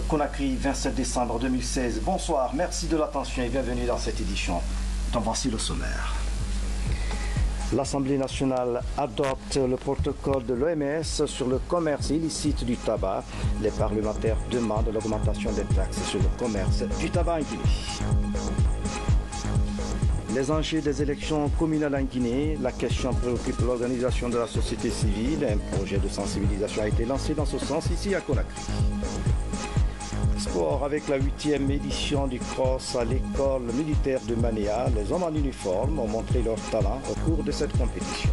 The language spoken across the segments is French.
Conakry, 27 décembre 2016. Bonsoir, merci de l'attention et bienvenue dans cette édition. Donc voici le sommaire. L'Assemblée nationale adopte le protocole de l'OMS sur le commerce illicite du tabac. Les parlementaires demandent l'augmentation des taxes sur le commerce du tabac en Guinée. Les enjeux des élections communales en Guinée, la question préoccupe l'organisation de la société civile. Un projet de sensibilisation a été lancé dans ce sens ici à Conakry. Sport avec la 8e édition du cross à l'école militaire de Manéa. Les hommes en uniforme ont montré leur talent au cours de cette compétition.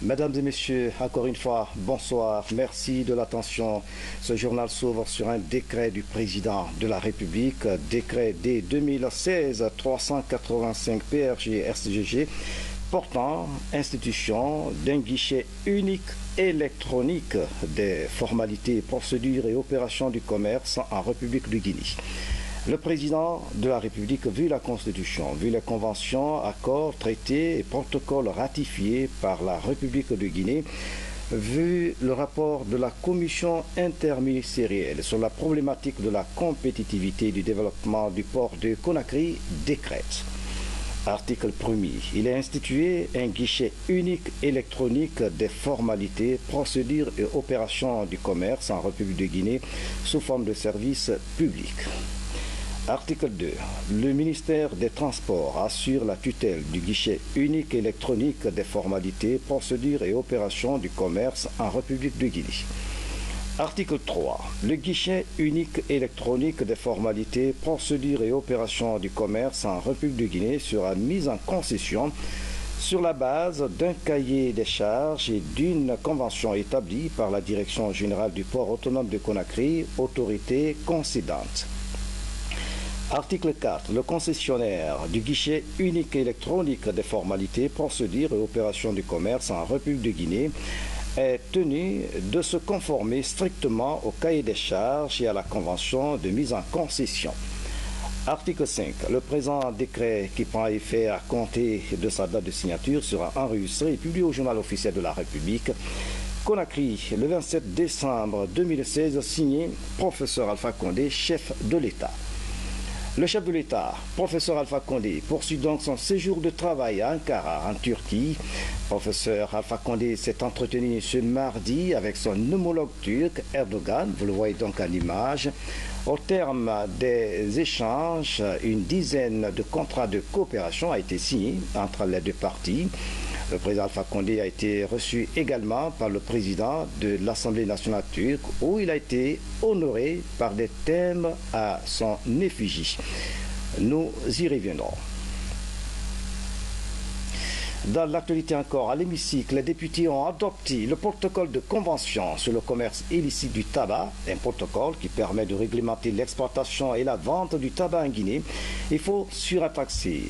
Mesdames et messieurs, encore une fois, bonsoir. Merci de l'attention. Ce journal s'ouvre sur un décret du président de la République, décret D 2016-385 PRG-RCGG, portant institution d'un guichet unique électronique des formalités, procédures et opérations du commerce en République de Guinée. Le président de la République, vu la Constitution, vu les conventions, accords, traités et protocoles ratifiés par la République de Guinée, vu le rapport de la commission interministérielle sur la problématique de la compétitivité et du développement du port de Conakry, décrète. Article 1er. Il est institué un guichet unique électronique des formalités, procédures et opérations du commerce en République de Guinée sous forme de services publics. Article 2. Le ministère des Transports assure la tutelle du guichet unique électronique des formalités, procédures et opérations du commerce en République de Guinée. Article 3. Le guichet unique électronique des formalités, procédures et opérations du commerce en République de Guinée sera mis en concession sur la base d'un cahier des charges et d'une convention établie par la Direction générale du port autonome de Conakry, autorité concédante. Article 4. Le concessionnaire du guichet unique électronique des formalités, procédures et opérations du commerce en République de Guinée est tenu de se conformer strictement au cahier des charges et à la convention de mise en concession. Article 5. Le présent décret qui prend effet à compter de sa date de signature sera enregistré et publié au journal officiel de la République. Conakry, le 27 décembre 2016, signé professeur Alpha Condé, chef de l'État. Le chef de l'État, professeur Alpha Condé, poursuit donc son séjour de travail à Ankara, en Turquie. Professeur Alpha Condé s'est entretenu ce mardi avec son homologue turc, Erdogan. Vous le voyez donc à l'image. Au terme des échanges, une dizaine de contrats de coopération a été signé entre les deux parties. Le président Alpha Condé a été reçu également par le président de l'Assemblée nationale turque où il a été honoré par des thèmes à son effigie. Nous y reviendrons. Dans l'actualité encore, à l'hémicycle, les députés ont adopté le protocole de convention sur le commerce illicite du tabac, un protocole qui permet de réglementer l'exportation et la vente du tabac en Guinée. Il faut surtaxer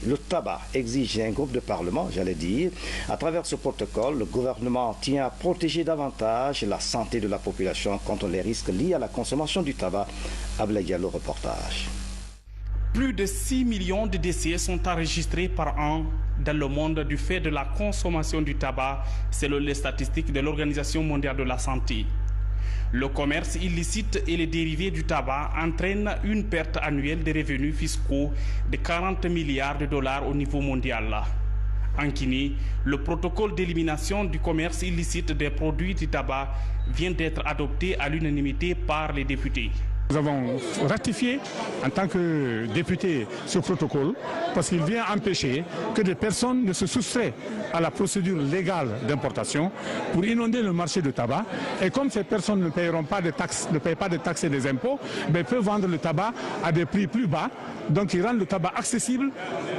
le tabac, exige un groupe de parlement, j'allais dire. À travers ce protocole, le gouvernement tient à protéger davantage la santé de la population contre les risques liés à la consommation du tabac. Ablaye Diallo, reportage. Plus de 6 millions de décès sont enregistrés par an dans le monde du fait de la consommation du tabac, selon les statistiques de l'Organisation mondiale de la santé. Le commerce illicite et les dérivés du tabac entraînent une perte annuelle de revenus fiscaux de 40 milliards de dollars au niveau mondial. En Guinée, le protocole d'élimination du commerce illicite des produits du tabac vient d'être adopté à l'unanimité par les députés. Nous avons ratifié en tant que député ce protocole parce qu'il vient empêcher que des personnes ne se soustraient à la procédure légale d'importation pour inonder le marché du tabac. Et comme ces personnes ne paieront pas de taxes, ne payent pas de taxes et des impôts, mais peuvent vendre le tabac à des prix plus bas. Donc ils rendent le tabac accessible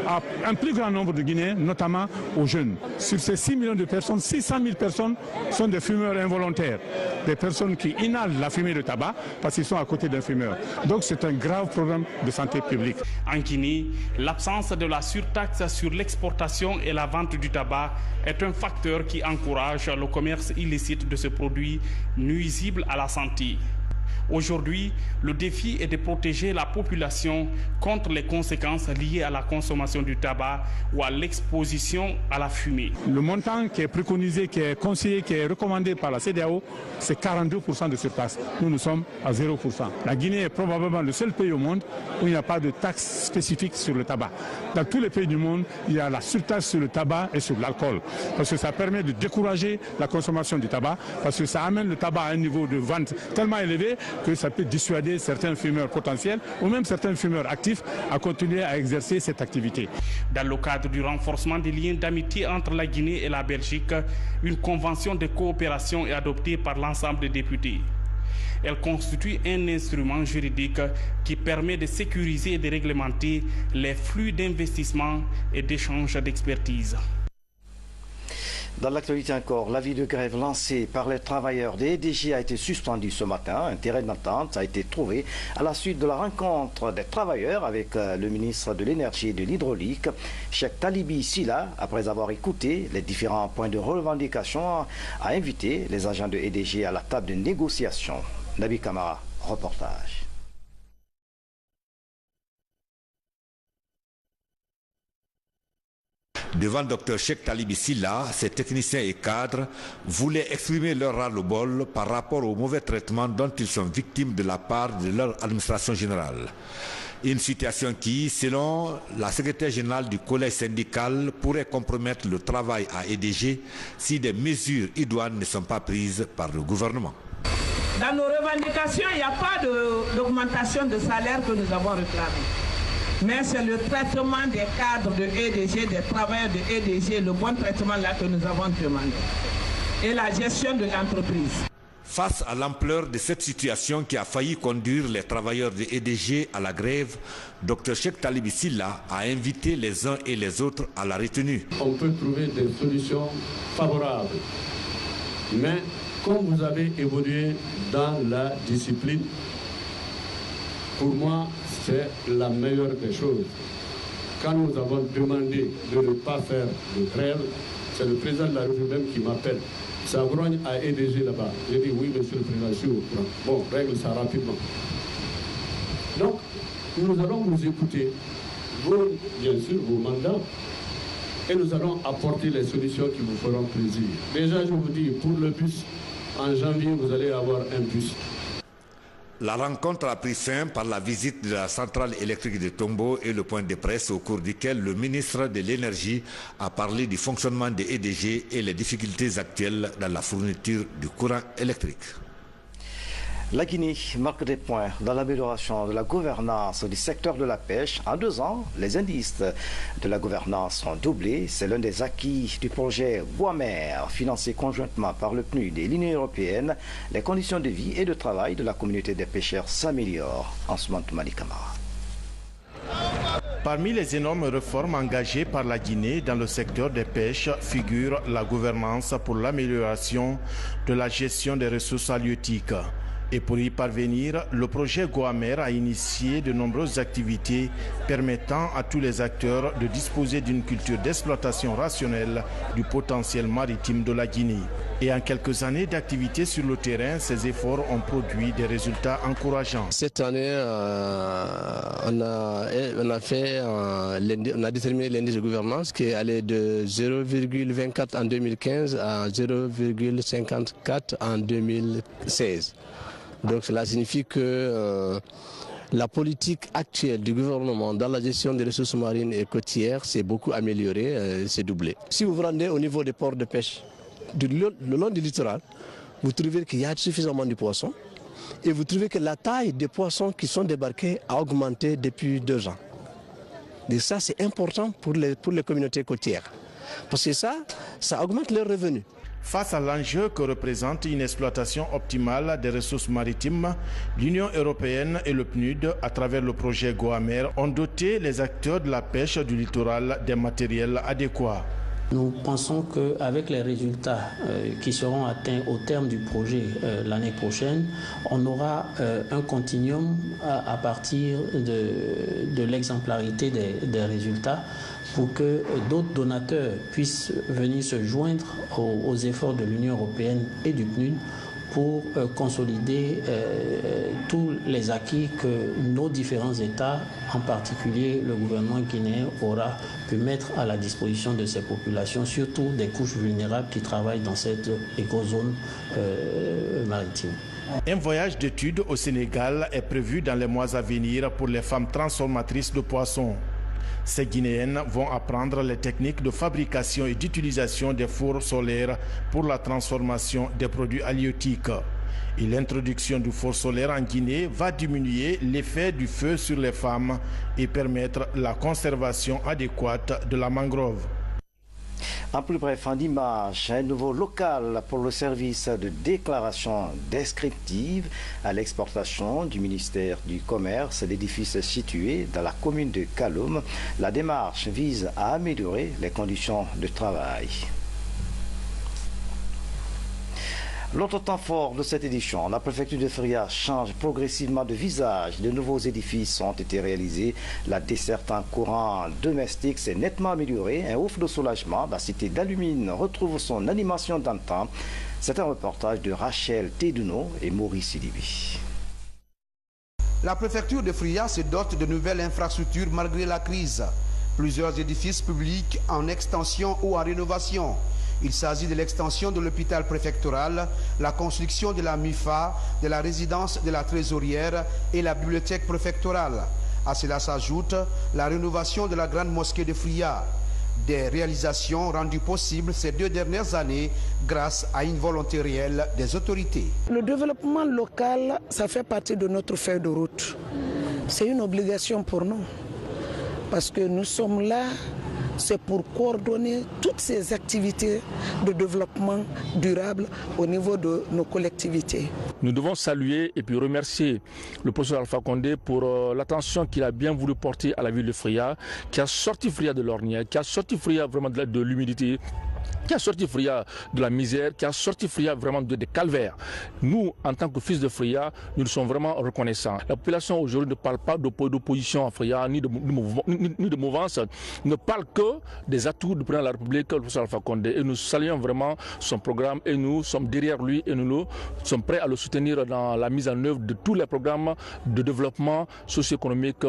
à un plus grand nombre de Guinéens, notamment aux jeunes. Sur ces 6 millions de personnes, 600 000 personnes sont des fumeurs involontaires, des personnes qui inhalent la fumée de tabac parce qu'ils sont à côté d'un fumeur. Donc c'est un grave problème de santé publique. En Guinée, l'absence de la surtaxe sur l'exportation et la vente du tabac est un facteur qui encourage le commerce illicite de ce produit nuisible à la santé. Aujourd'hui, le défi est de protéger la population contre les conséquences liées à la consommation du tabac ou à l'exposition à la fumée. Le montant qui est préconisé, qui est conseillé, qui est recommandé par la CEDEAO, c'est 42% de surtaxe. Nous sommes à 0%. La Guinée est probablement le seul pays au monde où il n'y a pas de taxe spécifique sur le tabac. Dans tous les pays du monde, il y a la surtaxe sur le tabac et sur l'alcool. Parce que ça permet de décourager la consommation du tabac, parce que ça amène le tabac à un niveau de vente tellement élevé que ça peut dissuader certains fumeurs potentiels ou même certains fumeurs actifs à continuer à exercer cette activité. Dans le cadre du renforcement des liens d'amitié entre la Guinée et la Belgique, une convention de coopération est adoptée par l'ensemble des députés. Elle constitue un instrument juridique qui permet de sécuriser et de réglementer les flux d'investissement et d'échange d'expertise. Dans l'actualité encore, l'avis de grève lancé par les travailleurs des EDG a été suspendu ce matin. Un terrain d'entente a été trouvé à la suite de la rencontre des travailleurs avec le ministre de l'Énergie et de l'Hydraulique, Cheikh Talibi Silla. Après avoir écouté les différents points de revendication, a invité les agents de EDG à la table de négociation. Nabi Kamara, reportage. Devant Dr Cheikh Talibi Silla, ces techniciens et cadres voulaient exprimer leur ras-le-bol par rapport au mauvais traitement dont ils sont victimes de la part de leur administration générale. Une situation qui, selon la secrétaire générale du collège syndical, pourrait compromettre le travail à EDG si des mesures idoines ne sont pas prises par le gouvernement. Dans nos revendications, il n'y a pas d'augmentation de salaire que nous avons réclamé. Mais c'est le traitement des cadres de EDG, des travailleurs de EDG, le bon traitement là que nous avons demandé. Et la gestion de l'entreprise. Face à l'ampleur de cette situation qui a failli conduire les travailleurs de EDG à la grève, Dr Cheikh Talibi Silla a invité les uns et les autres à la retenue. On peut trouver des solutions favorables. Mais comme vous avez évolué dans la discipline, pour moi, c'est la meilleure des choses. Quand nous avons demandé de ne pas faire de grève, c'est le président de la République même qui m'appelle. Ça grogne à EDG là-bas. J'ai dit oui, monsieur le président, je suis au courant. Bon, règle ça rapidement. Donc, nous allons vous écouter, bien sûr, vos mandats, et nous allons apporter les solutions qui vous feront plaisir. Déjà, je vous dis, pour le bus, en janvier, vous allez avoir un bus. La rencontre a pris fin par la visite de la centrale électrique de Tombo et le point de presse au cours duquel le ministre de l'Énergie a parlé du fonctionnement des EDG et les difficultés actuelles dans la fourniture du courant électrique. La Guinée marque des points dans l'amélioration de la gouvernance du secteur de la pêche. En 2 ans, les indices de la gouvernance sont doublés. C'est l'un des acquis du projet Guamer, financé conjointement par le PNUD et l'Union européenne. Les conditions de vie et de travail de la communauté des pêcheurs s'améliorent. Ousmane Toumani Kamara. Parmi les énormes réformes engagées par la Guinée dans le secteur des pêches figure la gouvernance pour l'amélioration de la gestion des ressources halieutiques. Et pour y parvenir, le projet Guamer a initié de nombreuses activités permettant à tous les acteurs de disposer d'une culture d'exploitation rationnelle du potentiel maritime de la Guinée. Et en quelques années d'activité sur le terrain, ces efforts ont produit des résultats encourageants. Cette année, on a déterminé l'indice de gouvernance qui est allé de 0,24 en 2015 à 0,54 en 2016. Donc cela signifie que la politique actuelle du gouvernement dans la gestion des ressources marines et côtières s'est beaucoup améliorée, s'est doublée. Si vous vous rendez au niveau des ports de pêche, le long du littoral, vous trouvez qu'il y a suffisamment de poissons et vous trouvez que la taille des poissons qui sont débarqués a augmenté depuis 2 ans. Et ça, c'est important pour les communautés côtières parce que ça augmente leurs revenus. Face à l'enjeu que représente une exploitation optimale des ressources maritimes, l'Union européenne et le PNUD, à travers le projet Guamer, ont doté les acteurs de la pêche du littoral des matériels adéquats. Nous pensons qu'avec les résultats qui seront atteints au terme du projet l'année prochaine, on aura un continuum à partir de l'exemplarité des résultats pour que d'autres donateurs puissent venir se joindre aux efforts de l'Union européenne et du PNUD pour consolider tous les acquis que nos différents États, en particulier le gouvernement guinéen, aura pu mettre à la disposition de ces populations, surtout des couches vulnérables qui travaillent dans cette écozone maritime. Un voyage d'études au Sénégal est prévu dans les mois à venir pour les femmes transformatrices de poissons. Ces Guinéennes vont apprendre les techniques de fabrication et d'utilisation des fours solaires pour la transformation des produits halieutiques. Et l'introduction du four solaire en Guinée va diminuer l'effet du feu sur les femmes et permettre la conservation adéquate de la mangrove. En plus bref, en image, un nouveau local pour le service de déclaration descriptive à l'exportation du ministère du Commerce, l'édifice situé dans la commune de Kaloum. La démarche vise à améliorer les conditions de travail. L'autre temps fort de cette édition, la préfecture de Fria change progressivement de visage. De nouveaux édifices ont été réalisés. La desserte en courant domestique s'est nettement améliorée. Un ouf de soulagement, la cité d'Alumine retrouve son animation d'antan. C'est un reportage de Rachel Tédouno et Maurice Sidibi. La préfecture de Fria se dote de nouvelles infrastructures malgré la crise. Plusieurs édifices publics en extension ou en rénovation. Il s'agit de l'extension de l'hôpital préfectoral, la construction de la MIFA, de la résidence de la trésorière et la bibliothèque préfectorale. À cela s'ajoute la rénovation de la grande mosquée de Fria. Des réalisations rendues possibles ces 2 dernières années grâce à une volonté réelle des autorités. Le développement local, ça fait partie de notre feuille de route. C'est une obligation pour nous parce que nous sommes là. C'est pour coordonner toutes ces activités de développement durable au niveau de nos collectivités. Nous devons saluer et puis remercier le professeur Alpha Condé pour l'attention qu'il a bien voulu porter à la ville de Fria, qui a sorti Fria de l'ornière, qui a sorti Fria vraiment de l'humidité, qui a sorti Fria de la misère, qui a sorti Fria vraiment des calvaires. Nous, en tant que fils de Fria, nous sommes vraiment reconnaissants. La population aujourd'hui ne parle pas d'opposition à Fria, ni de mouvance, ne parle que des atouts du président de la République, le professeur Alpha Condé. Et nous saluons vraiment son programme et nous sommes derrière lui et nous sommes prêts à le soutenir dans la mise en œuvre de tous les programmes de développement socio-économique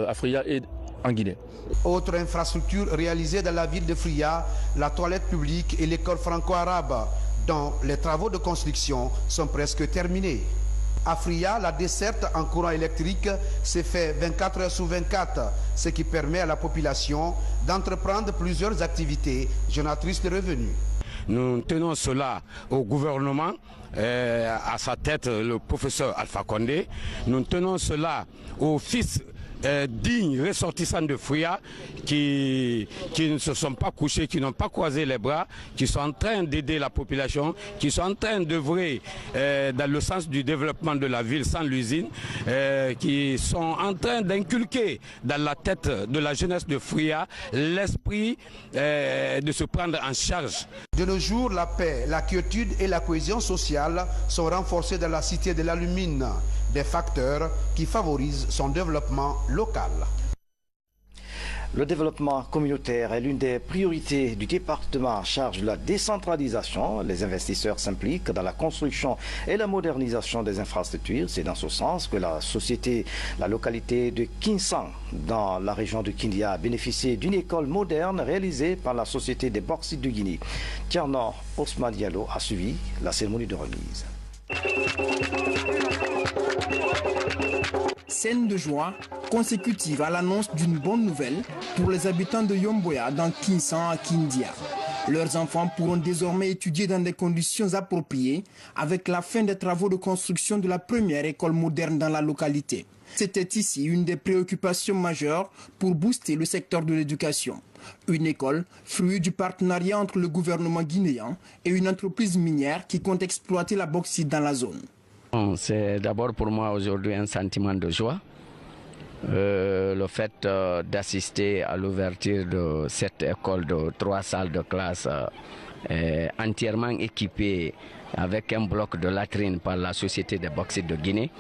à Fria et en Guinée. Autre infrastructure réalisée dans la ville de Fria, la toilette publique et l'école franco-arabe, dont les travaux de construction sont presque terminés. À Fria, la desserte en courant électrique s'est fait 24 heures sur 24, ce qui permet à la population d'entreprendre plusieurs activités génératrices de revenus. Nous tenons cela au gouvernement, à sa tête le professeur Alpha Condé. Nous tenons cela aux fils dignes ressortissants de Fria qui ne se sont pas couchés, qui n'ont pas croisé les bras, qui sont en train d'aider la population, qui sont en train d'œuvrer dans le sens du développement de la ville sans l'usine, qui sont en train d'inculquer dans la tête de la jeunesse de Fria l'esprit de se prendre en charge. De nos jours, la paix, la quiétude et la cohésion sociale sont renforcées dans la cité de l'Alumine, des facteurs qui favorisent son développement local. Le développement communautaire est l'une des priorités du département en charge de la décentralisation. Les investisseurs s'impliquent dans la construction et la modernisation des infrastructures. C'est dans ce sens que la localité de Kinsang, dans la région de Kindia, a bénéficié d'une école moderne réalisée par la Société des bauxites de Guinée. Tierno Osman Diallo a suivi la cérémonie de remise. Scène de joie consécutive à l'annonce d'une bonne nouvelle pour les habitants de Yomboya dans Kinsang à Kindia. Leurs enfants pourront désormais étudier dans des conditions appropriées avec la fin des travaux de construction de la première école moderne dans la localité. C'était ici une des préoccupations majeures pour booster le secteur de l'éducation. Une école, fruit du partenariat entre le gouvernement guinéen et une entreprise minière qui compte exploiter la bauxite dans la zone. C'est d'abord pour moi aujourd'hui un sentiment de joie. Le fait d'assister à l'ouverture de cette école de 3 salles de classe entièrement équipée avec un bloc de latrines par la Société des bauxites de Guinée,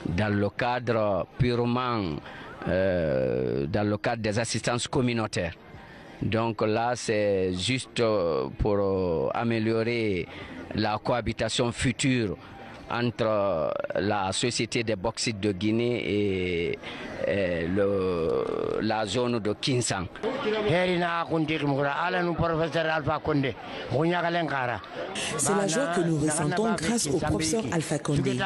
dans le cadre purement dans le cadre des assistances communautaires. Donc là, c'est juste pour améliorer la cohabitation future entre la Société des bauxites de Guinée et la zone de Kinsan. C'est la joie que nous ressentons grâce au professeur Alpha Condé.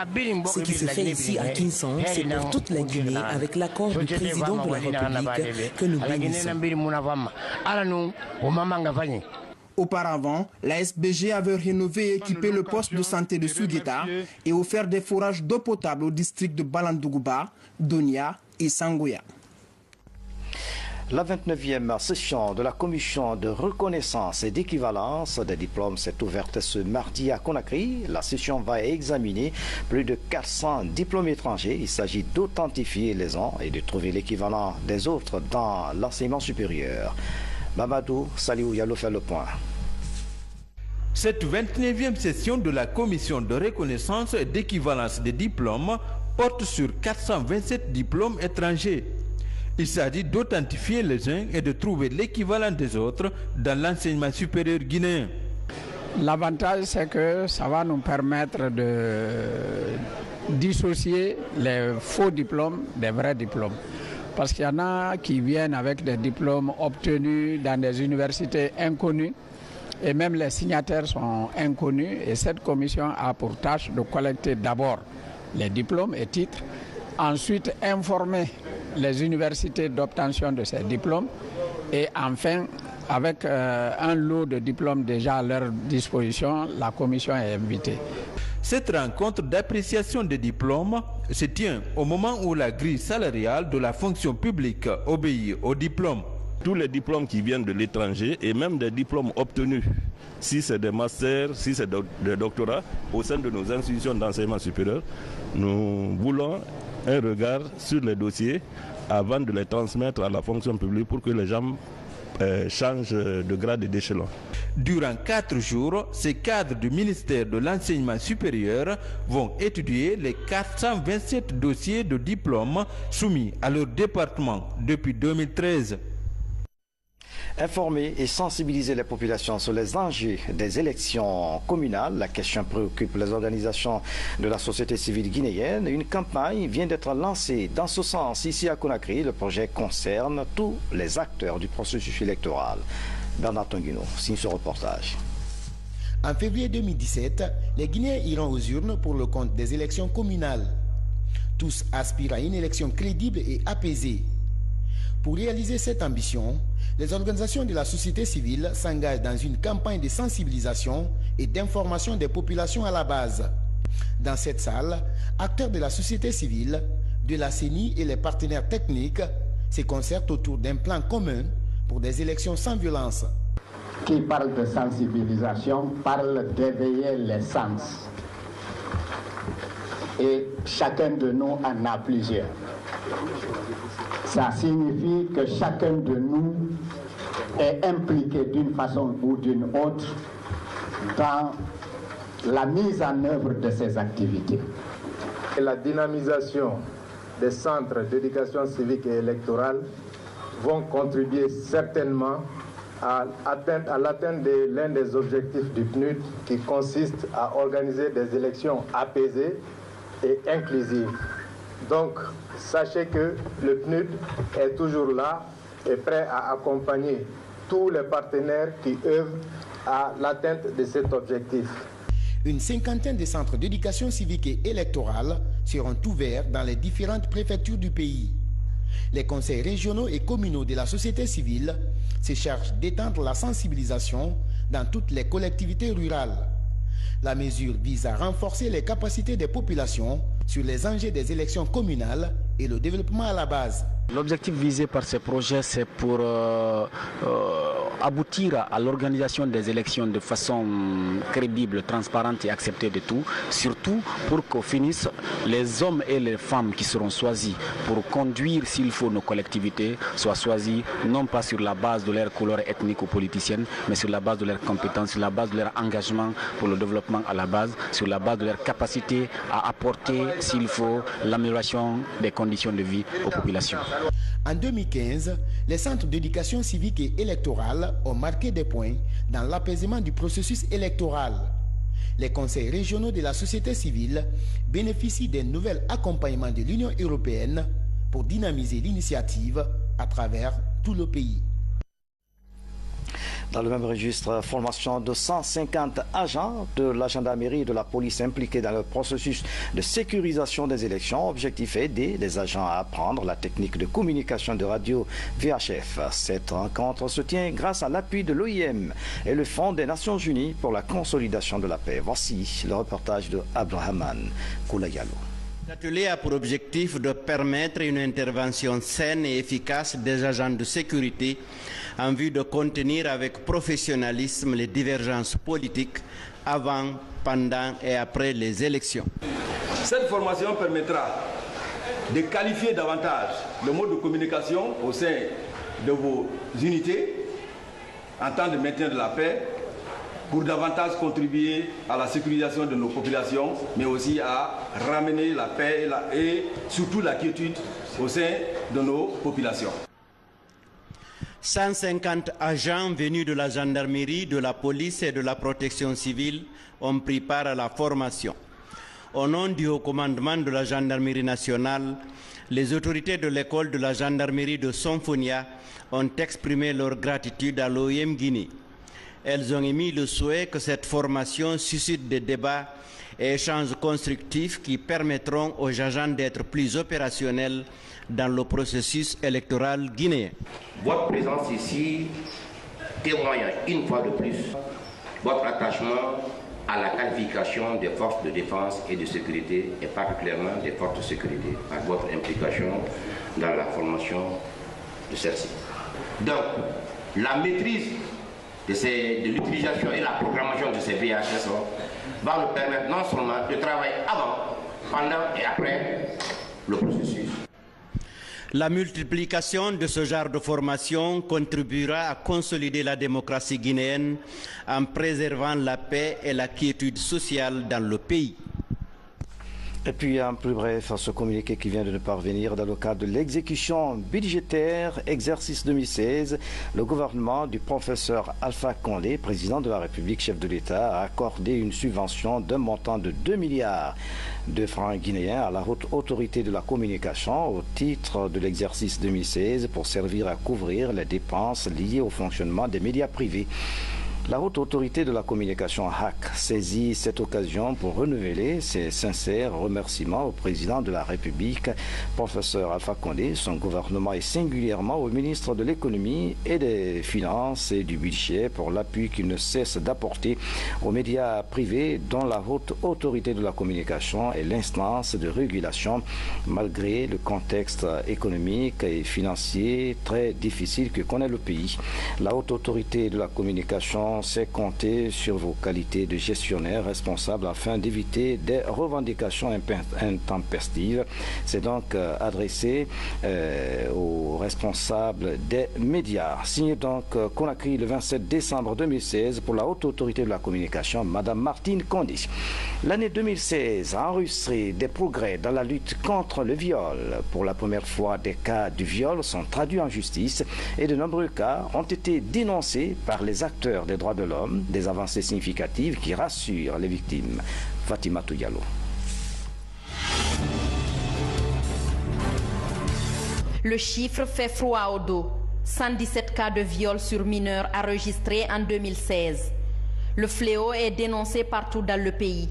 Ce qui se fait ici à Kinsan, c'est pour toute la Guinée avec l'accord du président de la République que nous bénissons. Auparavant, la SBG avait rénové et équipé le poste de santé de Sougueta et offert des forages d'eau potable au district de Balandougouba, Donia et Sangoya. La 29e session de la commission de reconnaissance et d'équivalence des diplômes s'est ouverte ce mardi à Conakry. La session va examiner plus de 400 diplômes étrangers. Il s'agit d'authentifier les uns et de trouver l'équivalent des autres dans l'enseignement supérieur. Mamadou Saliou Yallo fait le point. Cette 29e session de la commission de reconnaissance et d'équivalence des diplômes porte sur 427 diplômes étrangers. Il s'agit d'authentifier les uns et de trouver l'équivalent des autres dans l'enseignement supérieur guinéen. L'avantage, c'est que ça va nous permettre de dissocier les faux diplômes des vrais diplômes. Parce qu'il y en a qui viennent avec des diplômes obtenus dans des universités inconnues et même les signataires sont inconnus. Et cette commission a pour tâche de collecter d'abord les diplômes et titres, ensuite informer les universités d'obtention de ces diplômes et enfin, avec un lot de diplômes déjà à leur disposition, la commission est invitée. Cette rencontre d'appréciation des diplômes se tient au moment où la grille salariale de la fonction publique obéit aux diplômes. Tous les diplômes qui viennent de l'étranger et même des diplômes obtenus, si c'est des masters, si c'est des doctorats, au sein de nos institutions d'enseignement supérieur, nous voulons un regard sur les dossiers avant de les transmettre à la fonction publique pour que les gens changent de grade et d'échelon. Durant 4 jours, ces cadres du ministère de l'enseignement supérieur vont étudier les 427 dossiers de diplômes soumis à leur département depuis 2013. Informer et sensibiliser les populations sur les enjeux des élections communales. La question préoccupe les organisations de la société civile guinéenne. Une campagne vient d'être lancée dans ce sens ici à Conakry. Le projet concerne tous les acteurs du processus électoral. Bernard Tonguino signe ce reportage. En février 2017, les Guinéens iront aux urnes pour le compte des élections communales. Tous aspirent à une élection crédible et apaisée. Pour réaliser cette ambition, les organisations de la société civile s'engagent dans une campagne de sensibilisation et d'information des populations à la base. Dans cette salle, acteurs de la société civile, de la CENI et les partenaires techniques se concertent autour d'un plan commun pour des élections sans violence. Qui parle de sensibilisation parle d'éveiller les sens. Et chacun de nous en a plusieurs. Ça signifie que chacun de nous est impliqué d'une façon ou d'une autre dans la mise en œuvre de ces activités. Et la dynamisation des centres d'éducation civique et électorale vont contribuer certainement à l'atteinte de l'un des objectifs du PNUD qui consiste à organiser des élections apaisées et inclusives. Donc, sachez que le PNUD est toujours là et prêt à accompagner tous les partenaires qui œuvrent à l'atteinte de cet objectif. Une cinquantaine de centres d'éducation civique et électorale seront ouverts dans les différentes préfectures du pays. Les conseils régionaux et communaux de la société civile se chargent d'étendre la sensibilisation dans toutes les collectivités rurales. La mesure vise à renforcer les capacités des populations sur les enjeux des élections communales et le développement à la base. L'objectif visé par ce projet, c'est pour aboutir à l'organisation des élections de façon crédible, transparente et acceptée de tous, surtout pour qu'au finisse, les hommes et les femmes qui seront choisis pour conduire, s'il faut, nos collectivités, soient choisis non pas sur la base de leur couleur ethnique ou politicienne, mais sur la base de leurs compétences, sur la base de leur engagement pour le développement à la base, sur la base de leur capacité à apporter, s'il faut, l'amélioration des conditions de vie aux populations. En 2015, les centres d'éducation civique et électorale ont marqué des points dans l'apaisement du processus électoral. Les conseils régionaux de la société civile bénéficient d'un nouvel accompagnement de l'Union européenne pour dynamiser l'initiative à travers tout le pays. Dans le même registre, formation de 150 agents de la gendarmerie et de la police impliqués dans le processus de sécurisation des élections. Objectif est d'aider les agents à apprendre la technique de communication de radio VHF. Cette rencontre se tient grâce à l'appui de l'OIM et le Fonds des Nations Unies pour la consolidation de la paix. Voici le reportage de Abdrahman Koulayalo. L'atelier a pour objectif de permettre une intervention saine et efficace des agents de sécurité en vue de contenir avec professionnalisme les divergences politiques avant, pendant et après les élections. Cette formation permettra de qualifier davantage le mode de communication au sein de vos unités en temps de maintien de la paix, pour davantage contribuer à la sécurisation de nos populations, mais aussi à ramener la paix et surtout la quiétude au sein de nos populations. 150 agents venus de la gendarmerie, de la police et de la protection civile ont pris part à la formation. Au nom du haut commandement de la gendarmerie nationale, les autorités de l'école de la gendarmerie de Sonfonia ont exprimé leur gratitude à l'OIM Guinée. Elles ont émis le souhait que cette formation suscite des débats et échanges constructifs qui permettront aux agents d'être plus opérationnels dans le processus électoral guinéen. Votre présence ici témoigne une fois de plus votre attachement à la qualification des forces de défense et de sécurité, et particulièrement des forces de sécurité, à votre implication dans la formation de celle-ci. Donc, la maîtrise de l'utilisation et la programmation de ces VHS va nous permettre non seulement de travailler avant, pendant et après le processus. La multiplication de ce genre de formation contribuera à consolider la démocratie guinéenne en préservant la paix et la quiétude sociale dans le pays. Et puis, en plus bref, ce communiqué qui vient de nous parvenir dans le cadre de l'exécution budgétaire exercice 2016, le gouvernement du professeur Alpha Condé, président de la République, chef de l'État, a accordé une subvention d'un montant de 2 milliards de francs guinéens à la haute autorité de la communication au titre de l'exercice 2016 pour servir à couvrir les dépenses liées au fonctionnement des médias privés. La haute autorité de la communication HAC saisit cette occasion pour renouveler ses sincères remerciements au président de la République, professeur Alpha Condé, son gouvernement et singulièrement au ministre de l'économie et des finances et du budget pour l'appui qu'il ne cesse d'apporter aux médias privés dont la haute autorité de la communication est l'instance de régulation malgré le contexte économique et financier très difficile que connaît le pays. La haute autorité de la communication sait compter sur vos qualités de gestionnaire responsable afin d'éviter des revendications intempestives. C'est donc adressé aux responsables des médias. Signé donc Conakry le 27 décembre 2016 pour la haute autorité de la communication, Madame Martine Condé. L'année 2016 a enregistré des progrès dans la lutte contre le viol. Pour la première fois, des cas de viol sont traduits en justice et de nombreux cas ont été dénoncés par les acteurs des droits de l'homme, des avancées significatives qui rassurent les victimes. Fatima Touyalo. Le chiffre fait froid au dos. 117 cas de viol sur mineurs enregistrés en 2016. Le fléau est dénoncé partout dans le pays.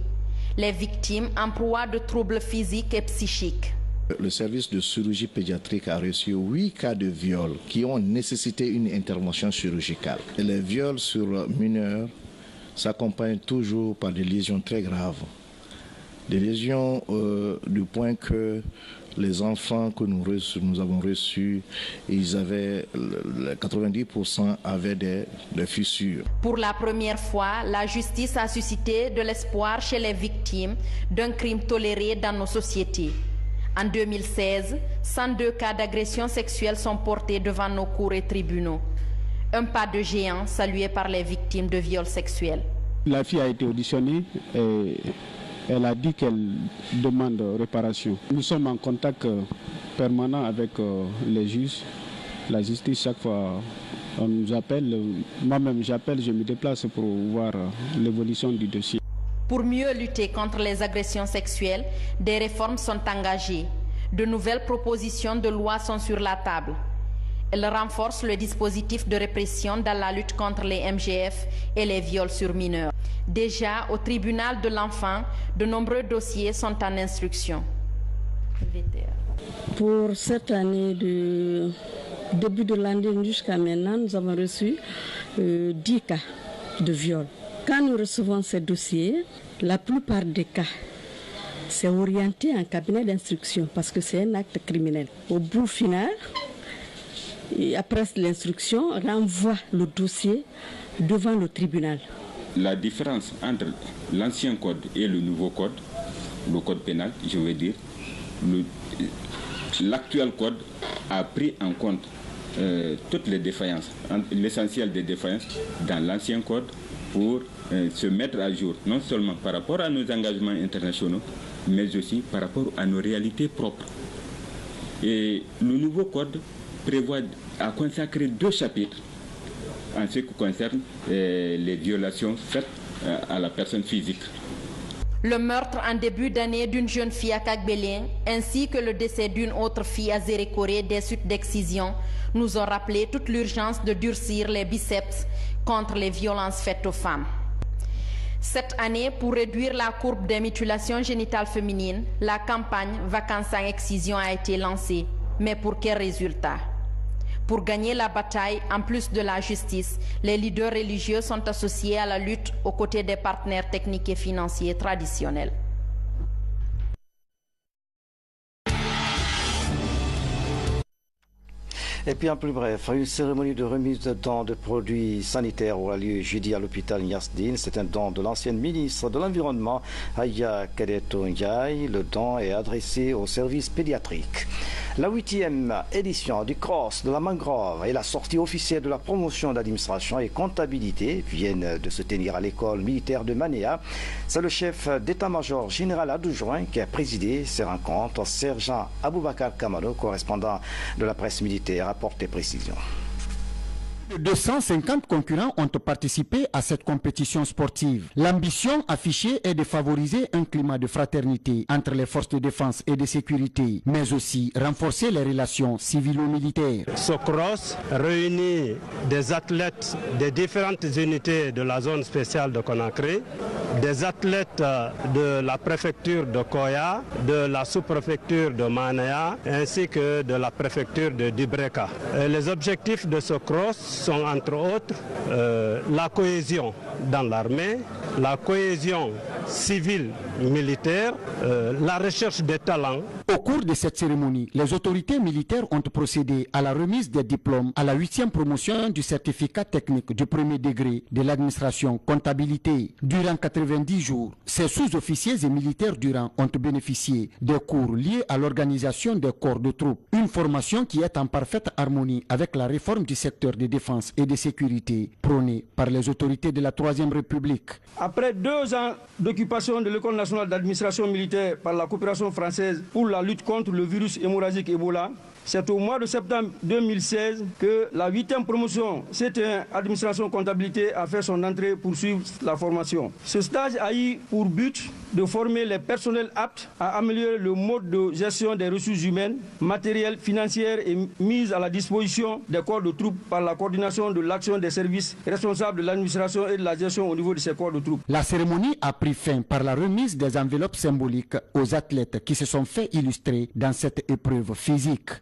Les victimes en proie de troubles physiques et psychiques. Le service de chirurgie pédiatrique a reçu 8 cas de viol qui ont nécessité une intervention chirurgicale. Et les viols sur mineurs s'accompagnent toujours par des lésions très graves. Des lésions du point que les enfants que nous avons reçus, ils avaient 90% avaient des fissures. Pour la première fois, la justice a suscité de l'espoir chez les victimes d'un crime toléré dans nos sociétés. En 2016, 102 cas d'agression sexuelle sont portés devant nos cours et tribunaux. Un pas de géant salué par les victimes de viols sexuels. La fille a été auditionnée et elle a dit qu'elle demande réparation. Nous sommes en contact permanent avec les juges, la justice. Chaque fois on nous appelle, moi-même j'appelle, je me déplace pour voir l'évolution du dossier. Pour mieux lutter contre les agressions sexuelles, des réformes sont engagées. De nouvelles propositions de loi sont sur la table. Elles renforcent le dispositif de répression dans la lutte contre les MGF et les viols sur mineurs. Déjà, au tribunal de l'enfant, de nombreux dossiers sont en instruction. Pour cette année, de début de l'année jusqu'à maintenant, nous avons reçu 10 cas de viol. Quand nous recevons ces dossiers, la plupart des cas, c'est orienté en cabinet d'instruction parce que c'est un acte criminel. Au bout final, et après l'instruction, renvoie le dossier devant le tribunal. La différence entre l'ancien code et le nouveau code, le code pénal, je veux dire, l'actuel code a pris en compte toutes les défaillances, l'essentiel des défaillances dans l'ancien code pour se mettre à jour, non seulement par rapport à nos engagements internationaux, mais aussi par rapport à nos réalités propres. Et le nouveau code prévoit à consacrer 2 chapitres en ce qui concerne les violations faites à la personne physique. Le meurtre en début d'année d'une jeune fille à Kagbélien ainsi que le décès d'une autre fille à Zérékoré des suites d'excision nous ont rappelé toute l'urgence de durcir les biceps contre les violences faites aux femmes. Cette année, pour réduire la courbe des mutilations génitales féminines, la campagne Vacances sans excision a été lancée. Mais pour quel résultat? Pour gagner la bataille, en plus de la justice, les leaders religieux sont associés à la lutte aux côtés des partenaires techniques et financiers traditionnels. Et puis en plus bref, une cérémonie de remise de dons de produits sanitaires aura lieu jeudi à l'hôpital Niasdine. C'est un don de l'ancienne ministre de l'Environnement, Aya Kadeto Ndiaye. Le don est adressé aux services pédiatriques. La 8e édition du Cross de la Mangrove et la sortie officielle de la promotion d'administration et comptabilité viennent de se tenir à l'école militaire de Manéa. C'est le chef d'état-major général adjoint qui a présidé ces rencontres, sergent Aboubakar Kamano, correspondant de la presse militaire, apporte des précisions. 250 concurrents ont participé à cette compétition sportive. L'ambition affichée est de favoriser un climat de fraternité entre les forces de défense et de sécurité, mais aussi renforcer les relations civilo-militaires. Ce cross réunit des athlètes des différentes unités de la zone spéciale de Conakry, des athlètes de la préfecture de Koya, de la sous-préfecture de Manéa, ainsi que de la préfecture de Dibreka. Les objectifs de ce cross sont entre autres la cohésion dans l'armée, la cohésion civile-militaire, la recherche des talents. Au cours de cette cérémonie, les autorités militaires ont procédé à la remise des diplômes à la 8e promotion du certificat technique du premier degré de l'administration comptabilité. Durant 90 jours, ces sous-officiers et militaires durant ont bénéficié des cours liés à l'organisation des corps de troupes. Une formation qui est en parfaite harmonie avec la réforme du secteur de défense et de sécurité prônée par les autorités de la Troisième République. Après 2 ans d'occupation de l'École nationale d'administration militaire par la coopération française pour la lutte contre le virus hémorragique Ebola, c'est au mois de septembre 2016 que la 8e promotion C1 Administration Comptabilité a fait son entrée pour suivre la formation. Ce stage a eu pour but de former les personnels aptes à améliorer le mode de gestion des ressources humaines, matérielles, financières et mise à la disposition des corps de troupes par la coordination de l'action des services responsables de l'administration et de la gestion au niveau de ces corps de troupes. La cérémonie a pris fin par la remise des enveloppes symboliques aux athlètes qui se sont fait illustrer dans cette épreuve physique.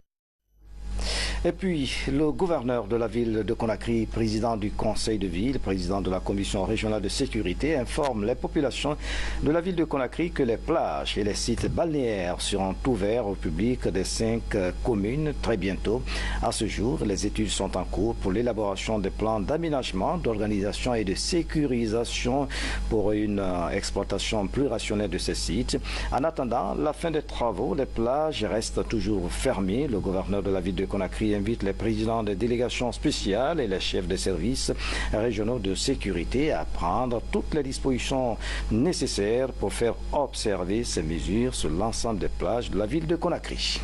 Et puis, le gouverneur de la ville de Conakry, président du conseil de ville, président de la commission régionale de sécurité, informe les populations de la ville de Conakry que les plages et les sites balnéaires seront ouverts au public des 5 communes très bientôt. À ce jour, les études sont en cours pour l'élaboration des plans d'aménagement, d'organisation et de sécurisation pour une exploitation plus rationnelle de ces sites. En attendant la fin des travaux, les plages restent toujours fermées. Le gouverneur de la ville de Conakry invite les présidents des délégations spéciales et les chefs des services régionaux de sécurité à prendre toutes les dispositions nécessaires pour faire observer ces mesures sur l'ensemble des plages de la ville de Conakry.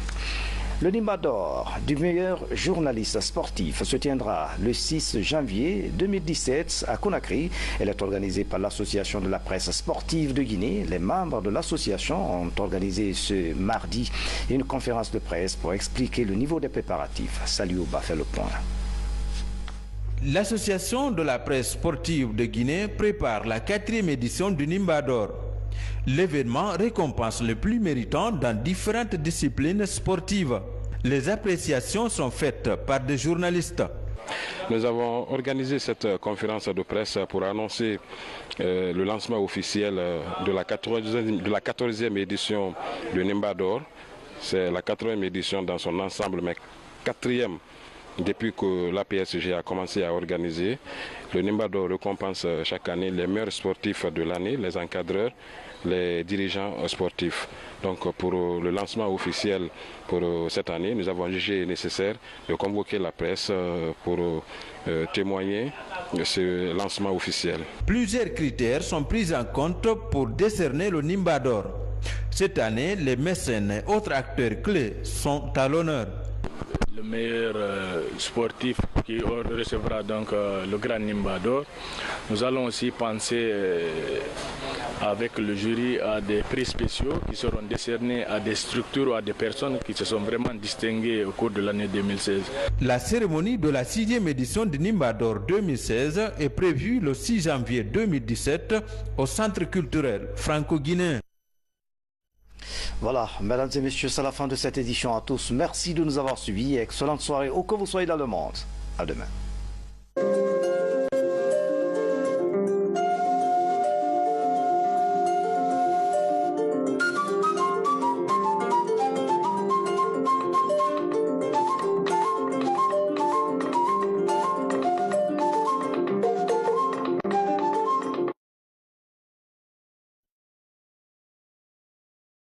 Le Nimba d'or du meilleur journaliste sportif se tiendra le 6 janvier 2017 à Conakry. Elle est organisée par l'Association de la presse sportive de Guinée. Les membres de l'association ont organisé ce mardi une conférence de presse pour expliquer le niveau des préparatifs. Saliouba fait le point. L'Association de la presse sportive de Guinée prépare la 4e édition du Nimba d'or. L'événement récompense les plus méritants dans différentes disciplines sportives. Les appréciations sont faites par des journalistes. Nous avons organisé cette conférence de presse pour annoncer le lancement officiel de la 14e édition du Nimba d'or. C'est la 4e édition dans son ensemble, mais 4e depuis que l'APSG a commencé à organiser. Le Nimba d'or récompense chaque année les meilleurs sportifs de l'année, les encadreurs, les dirigeants sportifs. Donc pour le lancement officiel pour cette année, nous avons jugé nécessaire de convoquer la presse pour témoigner de ce lancement officiel. Plusieurs critères sont pris en compte pour décerner le Nimba d'or. Cette année, les mécènes et autres acteurs clés sont à l'honneur. Le meilleur sportif qui recevra donc le grand Nimba d'or. Nous allons aussi penser avec le jury à des prix spéciaux qui seront décernés à des structures ou à des personnes qui se sont vraiment distinguées au cours de l'année 2016. La cérémonie de la 6e édition du Nimba d'or 2016 est prévue le 6 janvier 2017 au Centre culturel franco-guinéen. Voilà, mesdames et messieurs, c'est la fin de cette édition. À tous, merci de nous avoir suivis. Excellente soirée où que vous soyez dans le monde. À demain.